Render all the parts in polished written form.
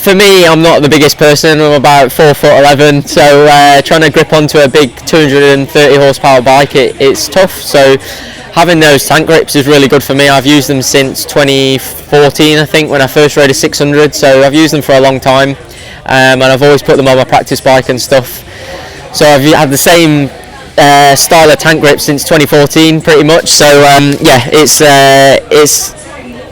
For me, I'm not the biggest person. I'm about 4'11", so trying to grip onto a big 230 horsepower bike, it's tough. So having those tank grips is really good for me. I've used them since 2014, I think, when I first rode a 600. So I've used them for a long time, and I've always put them on my practice bike and stuff. So I've had the same style of tank grip since 2014, pretty much. So yeah,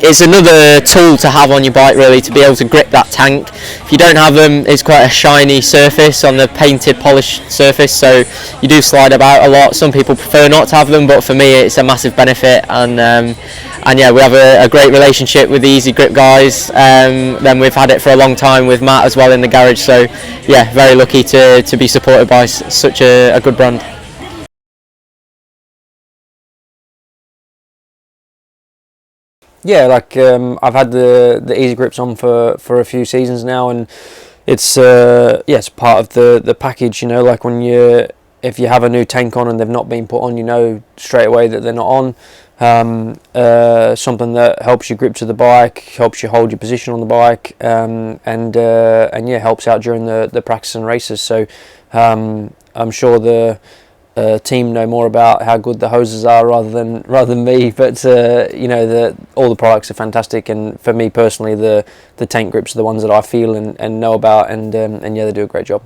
it's another tool to have on your bike, really, to be able to grip that tank. If you don't have them, it's quite a shiny surface on the painted, polished surface, so you do slide about a lot. Some people prefer not to have them, but for me it's a massive benefit. And yeah, we have a great relationship with the Eazi-Grip guys. Then we've had it for a long time with Matt as well in the garage, so yeah, very lucky to be supported by such a good brand. Yeah, like I've had the Eazi-Grips on for a few seasons now, and it's yeah, it's part of the package. You know, like if you have a new tank on and they've not been put on, you know straight away that they're not on. Something that helps you grip to the bike, helps you hold your position on the bike, and yeah, helps out during the practice and races. So I'm sure the team know more about how good the hoses are rather than me, but you know, all the products are fantastic, and for me personally, the tank grips are the ones that I feel and know about, and yeah, they do a great job.